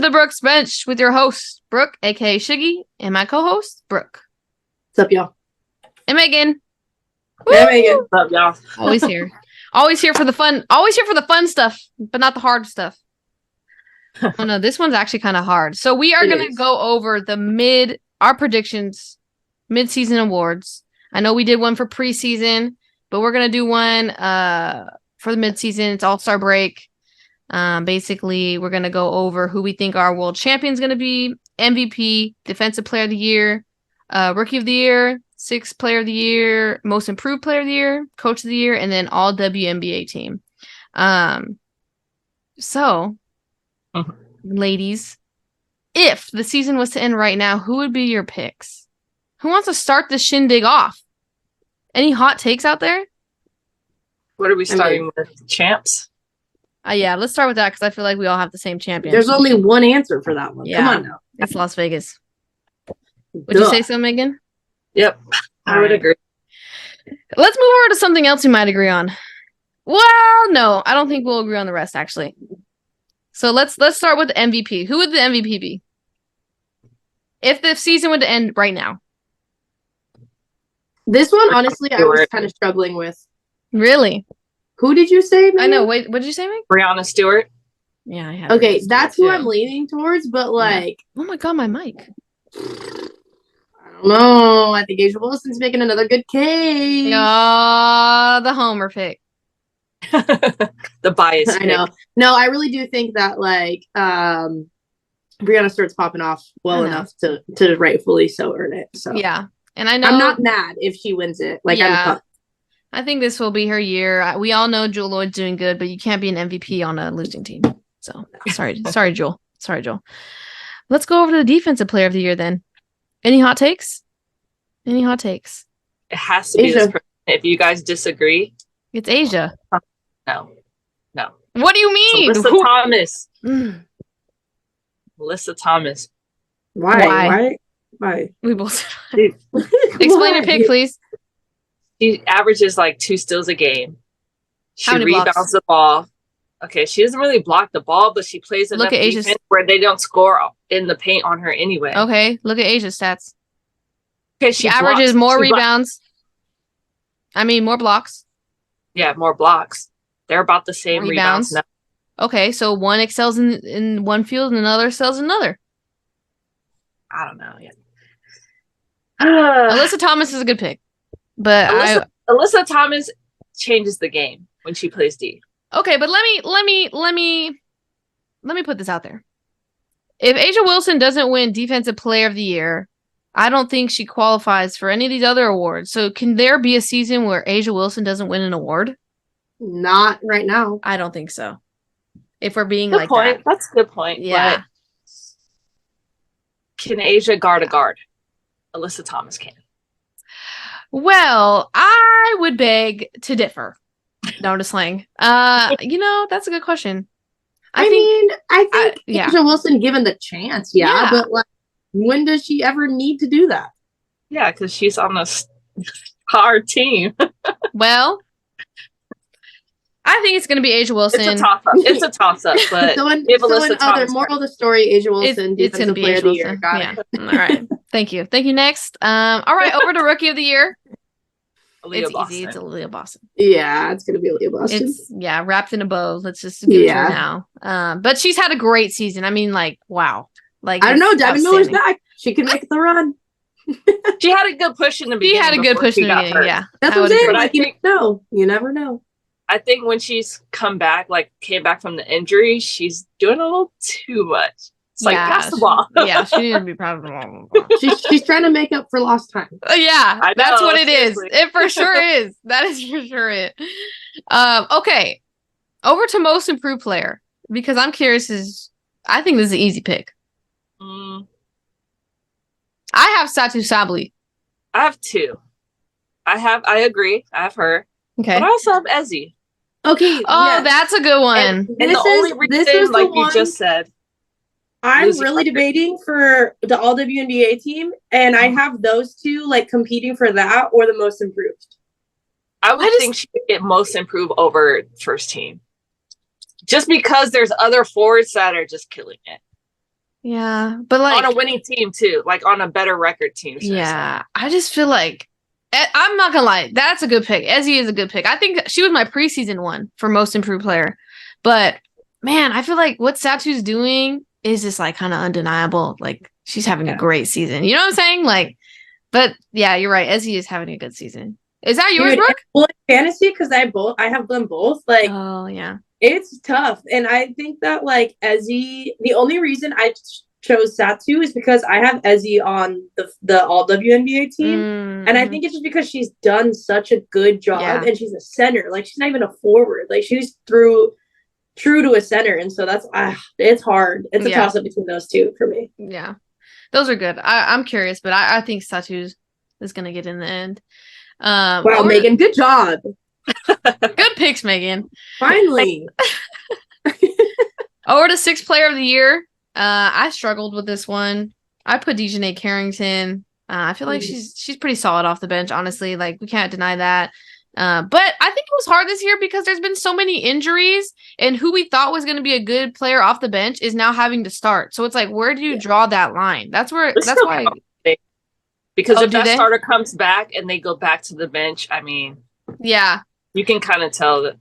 to the Brookes Bench with your host, Brooke, aka Shiggy, and my co-host, Brooke. What's up, y'all? And Megan. Hey, Megan. What's up, y'all? Always here. Always here for the fun. Always here for the fun stuff, but not the hard stuff. Oh no, this one's actually kind of hard. So we are going to go over our predictions, mid-season awards. I know we did one for preseason, but we're going to do one for the mid-season. It's All-Star break. Basically, we're going to go over who we think our world champion is going to be, MVP, Defensive Player of the Year, Rookie of the Year, Sixth Player of the Year, Most Improved Player of the Year, Coach of the Year, and then All-WNBA team. Ladies, if the season was to end right now, who would be your picks? Who wants to start the shindig off? Any hot takes out there? What are we starting with? Champs? Yeah, let's start with that because I feel like we all have the same champion. There's only one answer for that one. Yeah. Come on now. It's Las Vegas. Would you say so, Megan? Yep. I would agree. Let's move over to something else we might agree on. Well, no, I don't think we'll agree on the rest, actually. So let's start with the MVP. Who would the MVP be? If the season would end right now. This one, honestly, I was kind of struggling with. Really? Who did you say, Megan? I know. Wait, what did you say, Meg? Brianna Stewart. Yeah, I have. Okay, that's who I'm leaning towards, but like... Oh my god, my mic. I don't know. I think Asia Wilson's making another good case. The homer pick. The bias. I know. No, I really do think that like Brianna Stewart's popping off well enough to rightfully so earn it. So yeah, and I know I'm not mad if she wins it. Like I think this will be her year. We all know Jewel Lloyd's doing good, but you can't be an MVP on a losing team. So sorry, Jewel. Sorry, Jewel. Let's go over to the Defensive Player of the Year then. Any hot takes? Any hot takes? It has to be this person. If you guys disagree, it's Asia. No. What do you mean? Alyssa Thomas. Alyssa Thomas. Why? We both. Explain your pick, please. She averages like 2 steals a game. She rebounds the ball. Okay, she doesn't really block the ball, but she plays enough defense where they don't score in the paint on her anyway. Okay, look at Asia's stats. Okay, she averages more rebounds. More blocks. Yeah, more blocks. They're about the same rebounds now. Okay, so one excels in one field and another excels in another. I don't know yet. Alyssa Thomas is a good pick. But Alyssa Thomas changes the game when she plays D. Okay, but let me put this out there. If Asia Wilson doesn't win Defensive Player of the Year, I don't think she qualifies for any of these other awards. So can there be a season where Asia Wilson doesn't win an award? Not right now. I don't think so. If we're being good point. That's a good point. Yeah. But can Asia guard a guard? Alyssa Thomas can. Well, I would beg to differ. No, I'm just playing. That's a good question. I think Asia Wilson given the chance, but like, when does she ever need to do that? Yeah, because she's on a hard team. Well, I think it's going to be Asia Wilson. It's a toss-up, but moral of the story, Asia Wilson. It's going to be Asia Wilson. Got it. All right. Thank you. Next. All right, over to Rookie of the Year. It's easy. It's Aaliyah Boston. Yeah, it's going to be Aaliyah Boston. It's, wrapped in a bow. Let's just give it to her now. But she's had a great season. Wow. Like, I don't know. Devin Miller's back. She can make the run. She had a good push in the beginning. Yeah. That's what I'm saying. Like, you never know. I think when she's came back from the injury, she's doing a little too much. It's like, pass the ball. She needs to be proud of the ball. She's trying to make up for lost time. That's what it is. It for sure is. That is for sure it. Okay. Over to Most Improved Player. Because I'm curious, I think this is an easy pick. I have Satu Sabli. I have 2. I agree. I have her. Okay. But I also have Ezzy. Okay. Oh, that's a good one. And the only reason, like you just said, I'm really debating for the All-WNBA team, and I have those 2 like competing for that or the Most Improved. I would think she would get Most Improved over first team. Just because there's other forwards that are just killing it. Yeah, but like on a winning team too, like on a better record team. Yeah, I just feel like I'm not gonna lie, that's a good pick. Ezzy is a good pick. I think she was my preseason one for most improved player, but man, I feel like what Satu's doing is just like kind of undeniable. Like she's having a great season. You know what I'm saying? Like, but yeah, you're right. Ezzy is having a good season. Is that yours, Brooke? Well, fantasy, because I have them both. Like, oh yeah, it's tough, and I think that like Ezzy, the only reason I chose Satu is because I have Ezzy on the All-WNBA team, and I think it's just because she's done such a good job, and she's a center. Like she's not even a forward. Like she's true to a center, and so that's it's hard. It's a toss up between those two for me. Yeah, those are good. I'm curious, but I think Satu is gonna get in the end. Wow, Megan, good job. Good picks, Megan. Finally. Over to 6th player of the year. I struggled with this one. I put Dejanay Carrington. I feel like she's pretty solid off the bench, honestly. Like we can't deny that. But I think it was hard this year because there's been so many injuries, and who we thought was going to be a good player off the bench is now having to start. So it's like, where do you draw that line? That's why. Because if that starter comes back and they go back to the bench, I mean, yeah, you can kind of tell that,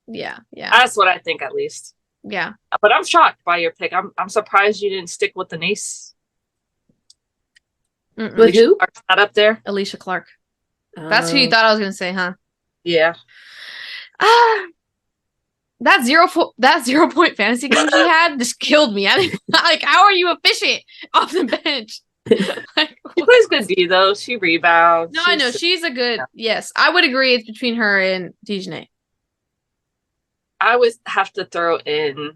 Yeah. That's what I think, at least. Yeah. But I'm shocked by your pick. I'm surprised you didn't stick with the Nace. With who? Not up there. Alicia Clark. That's who you thought I was going to say, huh? Yeah. That 0 point fantasy game she had just killed me. I didn't, like, how are you efficient off the bench? Like, she plays good D though. She rebounds. No, I know she's a good. Yes, I would agree. It's between her and Dejanay. I would have to throw in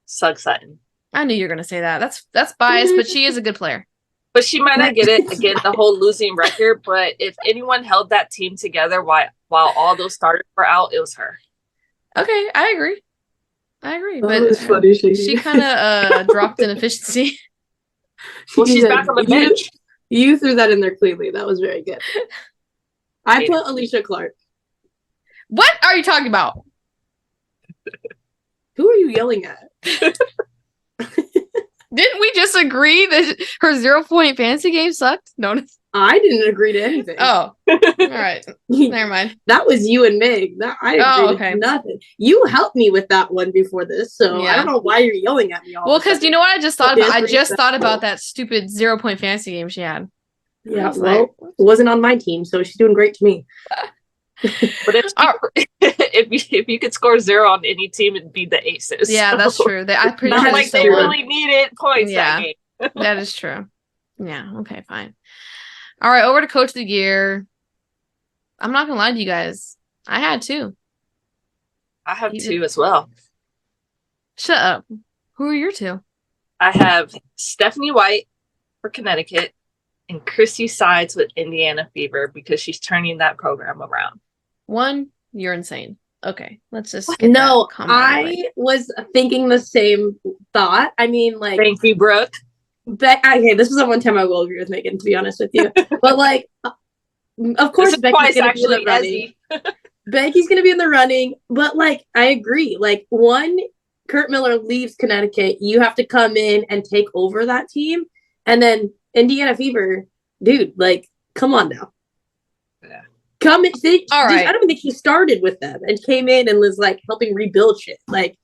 Sug Sutton. I knew you were gonna say that. That's biased, but she is a good player. But she might not get it again. The whole losing record. But if anyone held that team together while all those starters were out, it was her. Okay, I agree. But funny, she kind of dropped in efficiency. Well, she's back on the bench. You threw that in there cleanly. That was very good. I put Alicia Clark. What are you talking about? Who are you yelling at? Didn't we just agree that her 0 point fantasy game sucked? No, I didn't agree to anything. Oh, all right. Never mind. That was you and Meg. I agreed to nothing. You helped me with that one before this, so I don't know why you're yelling at me all well, because you know what I just thought about? I just thought about that stupid 0 point fantasy game she had. Yeah, well, it wasn't on my team, so she's doing great to me. But if you could score 0 on any team, it'd be the Aces. Yeah, so. That's true. I'm pretty sure like they really needed points that game. That is true. Yeah. Okay. Fine. All right. Over to Coach of the Year. I'm not gonna lie to you guys. I had 2. I have 2 as well. Shut up. Who are your 2? I have Stephanie White for Connecticut and Chrissy Sides with Indiana Fever because she's turning that program around. 1, you're insane. Okay, let's just I was thinking the same thought. I mean, like, thank you, Brooke. Okay, this is the one time I will agree with Megan, to be honest with you. But like, of course, Becky's gonna be in the running. Becky's gonna be in the running, but like, I agree. Like, one, Kurt Miller leaves Connecticut, you have to come in and take over that team, and then Indiana Fever, dude, like, come on now. Yeah. Come and all right. I don't think he started with them and came in and was like helping rebuild shit. Like,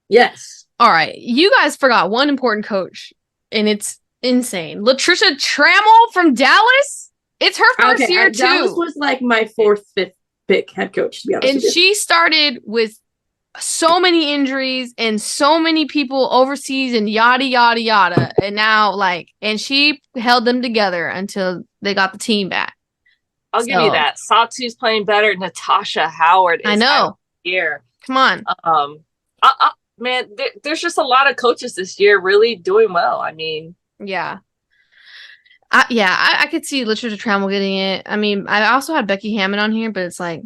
yes. All right. You guys forgot one important coach, and it's insane. Latricia Trammell from Dallas. It's her first year too. Dallas was like my 4th, 5th pick head coach, to be honest. And she started with so many injuries and so many people overseas and yada yada yada. And now and she held them together until they got the team back. I'll give you that. Satu's playing better. Natasha Howard is here. Come on. Man, there's just a lot of coaches this year really doing well. I mean, yeah. I could see Latricia Trammell getting it. I mean, I also had Becky Hammond on here, but it's like,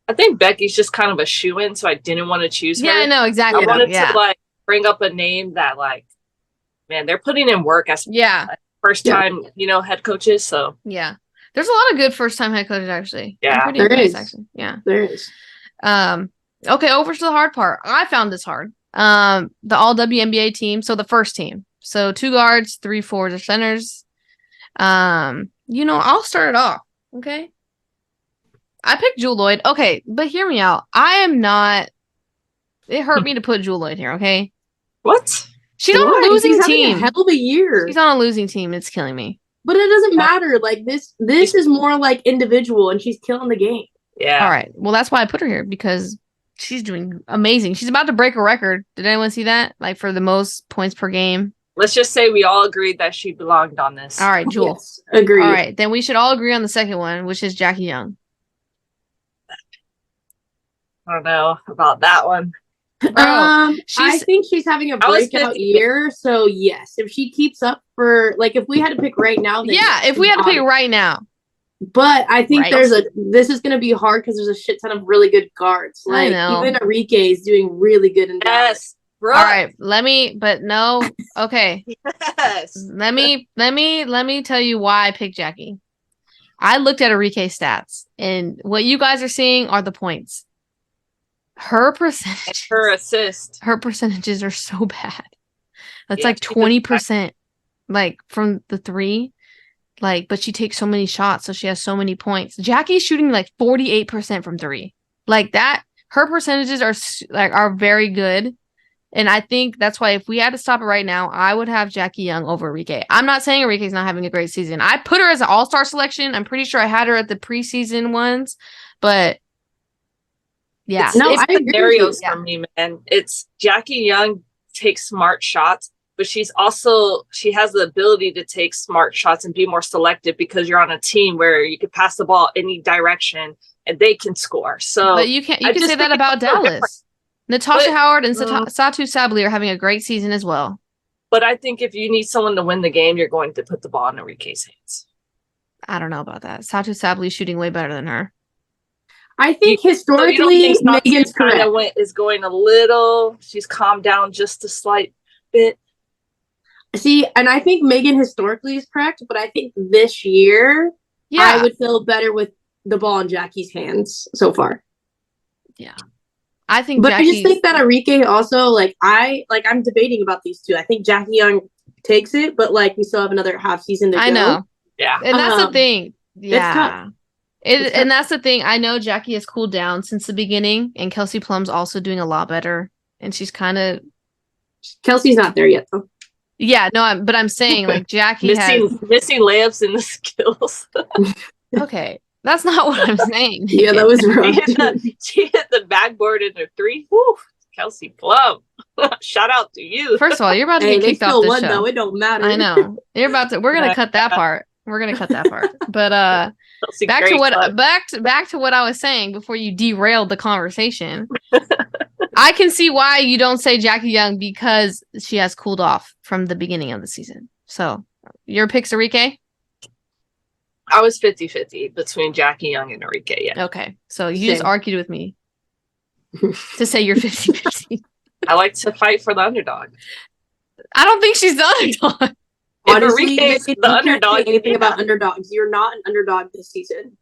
I think Becky's just kind of a shoo-in, so I didn't want to choose her. Yeah, no, exactly. I wanted to bring up a name that man, they're putting in work as first time, head coaches. So yeah. There's a lot of good first-time head coaches, actually. Yeah, there is. Actually. Yeah, there is. Okay, over to the hard part. I found this hard. The All-WNBA team. So the first team. So 2 guards, 3 forwards, or centers. I'll start it off. Okay. I picked Jewel Lloyd. Okay, but hear me out. I am not. It hurt me to put Jewel Lloyd here. Okay. What? She's on a losing team. A hell of a year. She's on a losing team. It's killing me. But it doesn't matter. Like this is more like individual, and she's killing the game. Yeah. All right. Well, that's why I put her here because she's doing amazing. She's about to break a record. Did anyone see that? Like for the most points per game. Let's just say we all agreed that she belonged on this. All right, Jewel. Yes, agreed. All right, then we should all agree on the second one, which is Jackie Young. I don't know about that one. I think she's having a breakout year. So yes, if she keeps up if we had to pick right now, then if we had to pick right now. But I think this is going to be hard because there's a shit ton of really good guards. Like even Enrique is doing really good in Dallas. All right, okay. Yes. Let me tell you why I picked Jackie. I looked at Enrique's stats, and what you guys are seeing are the points. Her percentage, her assist, her percentages are so bad. That's like 20%, like from the 3. Like, but she takes so many shots, so she has so many points. Jackie's shooting like 48% from 3. Like that, her percentages are very good. And I think that's why if we had to stop it right now, I would have Jackie Young over Enrique. I'm not saying Enrique's not having a great season. I put her as an all-star selection. I'm pretty sure I had her at the preseason ones, but yeah. It's scenarios for me, man. It's Jackie Young takes smart shots, but she has the ability to take smart shots and be more selective because you're on a team where you could pass the ball any direction and they can score. So, but you can say that about Dallas. Natasha Howard and Satu Sabally are having a great season as well. But I think if you need someone to win the game, you're going to put the ball in Enrique's hands. I don't know about that. Satu Sabally is shooting way better than her. I think historically, Megan's correct. Is going a little. She's calmed down just a slight bit. See, and I think Megan historically is correct, but I think this year, I would feel better with the ball in Jackie's hands so far. Yeah. I think I just think that Enrique also, I'm debating about these two. I think Jackie Young takes it, but we still have another half season to go. I know. Yeah. And that's the thing. Yeah. It's tough. And that's the thing. I know Jackie has cooled down since the beginning, and Kelsey Plum's also doing a lot better. And she's kind of... Kelsey's not there yet, though. Yeah, no, but I'm saying, Jackie missing layups in the skills. Okay. That's not what I'm saying. Yeah, that was rough. She hit the backboard in her 3. Woo, Kelsey Plum. Shout out to you. First of all, you're about to get kicked off the show. Though. It don't matter. I know. We're gonna cut that part. But back to what I was saying before you derailed the conversation. I can see why you don't say Jackie Young because she has cooled off from the beginning of the season. So your pick's Enrique? I was 50-50 between Jackie Young and Enrique, yeah. Okay. So you just argued with me to say you're 50-50. I like to fight for the underdog. I don't think she's the underdog. Honestly, the underdog. Anything about underdogs? You're not an underdog this season.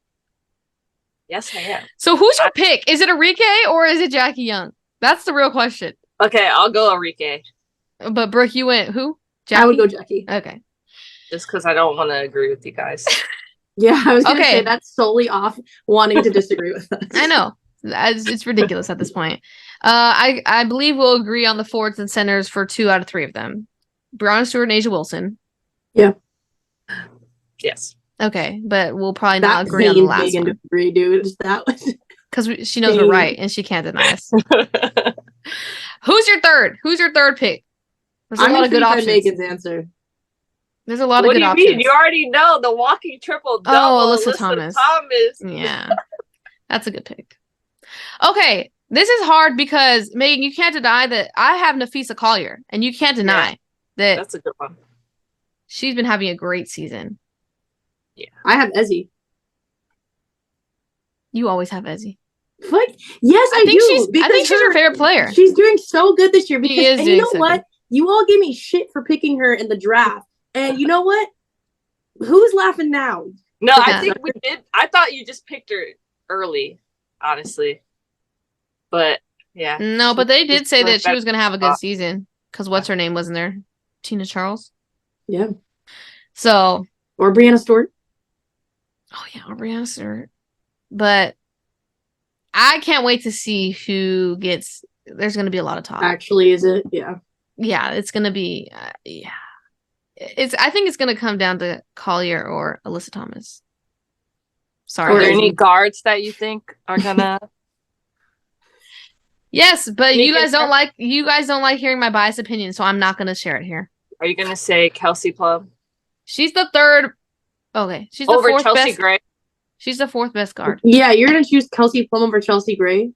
Yes, I am. So who's your pick? Is it Enrique or is it Jackie Young? That's the real question. Okay, I'll go Enrique. But Brooke, you went who? Jackie? I would go Jackie. Okay. Just because I don't want to agree with you guys. Yeah, I was going to say that's solely off wanting to disagree with us. I know. It's ridiculous at this point. I believe we'll agree on the forwards and centers for 2 out of 3 of them. Breonna Stewart and Asia Wilson. Yeah. Yes. Okay, but we'll probably not agree on the last one. Agree, dude. That was because she knows we're right and she can't deny us. Who's your third? Who's your third pick? There's a lot of good options. Megan's answer. There's a lot of good options. What do you mean? You already know the walking triple double. Oh, Alyssa Thomas. Yeah, that's a good pick. Okay, this is hard because Megan, you can't deny that I have Nafisa Collier, and you can't deny that. That's a good one. She's been having a great season. Yeah, I have Ezzy. You always have Ezzy. Fuck yes, I do. I think she's your favorite player. She's doing so good this year. Because, she is. And you know what? Good. You all gave me shit for picking her in the draft. And you know what? Who's laughing now? No, I think we did. I thought you just picked her early, honestly. But Yeah. No, but they did say that she was going to have a good season because what's her name wasn't there? Tina Charles. Yeah. So. Or Brianna Stewart. Oh yeah, or Brianna Stewart. But I can't wait to see who gets. There's going to be a lot of talk. Actually, is it? Yeah. Yeah, it's going to be. Yeah. I think it's going to come down to Collier or Alyssa Thomas. Sorry. Are there any guards that you think are gonna? Yes, but you guys don't like hearing my biased opinion, so I'm not gonna share it here. Are you gonna say Kelsey Plum? She's the third. Okay, she's the over fourth Chelsea best. Gray. She's the fourth best guard. Yeah, you're gonna choose Kelsey Plum over Chelsea Gray.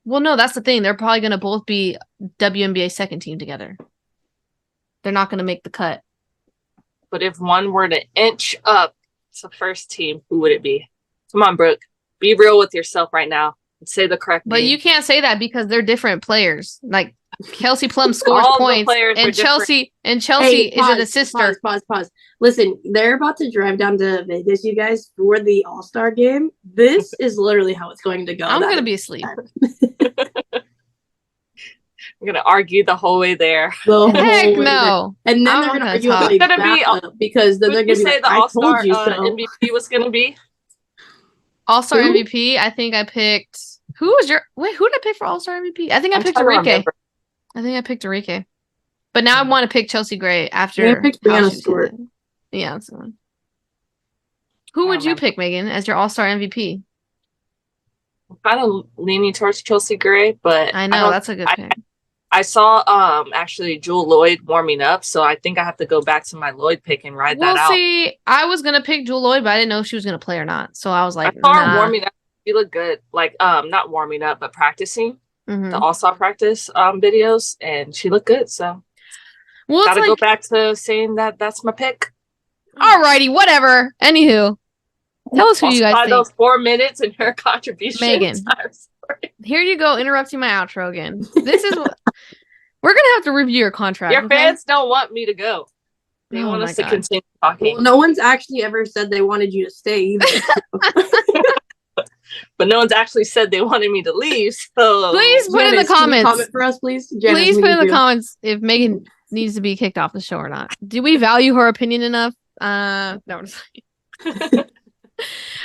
Well, no, that's the thing. They're probably gonna both be WNBA second team together. They're not gonna make the cut. But if one were to inch up to first team, who would it be? Come on, Brooke. Be real with yourself right now and say the correct name. But you can't say that because they're different players. Like Kelsey Plum scores points, and Chelsea is an assister. Pause. Listen, they're about to drive down to Vegas, you guys, for the All-Star game. This is literally how it's going to go. I'm gonna be asleep. I'm gonna argue the whole way there. Heck no! And then they're gonna argue because then they're gonna say the All-Star MVP was gonna be All-Star MVP. I think I picked. Who did I pick for All-Star MVP? I think I picked Enrique. I think I picked Enrique. But now I want to pick Chelsea Gray after. I picked Brianna Stewart. Yeah, that's the one. Who would you pick, Megan, as your All-Star MVP? I'm kind of leaning towards Chelsea Gray, but I know that's a good pick. I saw actually Jewel Lloyd warming up, so I think I have to go back to my Lloyd pick and ride that out. See, I was gonna pick Jewel Lloyd, but I didn't know if she was gonna play or not. So I was like, I saw her warming up. She looked good. Like not warming up, but practicing the All-Star practice videos, and she looked good. So gotta go back to saying that's my pick. Alrighty, whatever. Anywho, tell us who you guys think. Those 4 minutes and her contributions. Megan, here you go, interrupting my outro again. This is what we're gonna have to review your contract. Your fans don't want me to go. They want us to continue talking. Well, no one's actually ever said they wanted you to stay either. But no one's actually said they wanted me to leave. So please put in the comments. Comment for us, please. Please put in the comments if Megan needs to be kicked off the show or not. Do we value her opinion enough? No.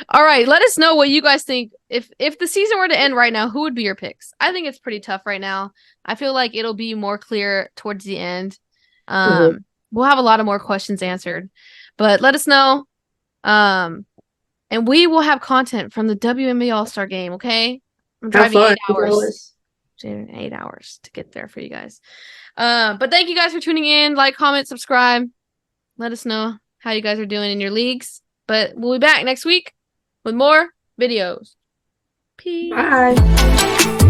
All right, let us know what you guys think. If the season were to end right now, who would be your picks? I think it's pretty tough right now. I feel like it'll be more clear towards the end. We'll have a lot of more questions answered, but let us know. And we will have content from the WNBA All-Star game. Okay, I'm driving 8 hours. 8 hours to get there for you guys. But thank you guys for tuning in. Like, comment, subscribe. Let us know how you guys are doing in your leagues. But we'll be back next week with more videos. Peace. Bye.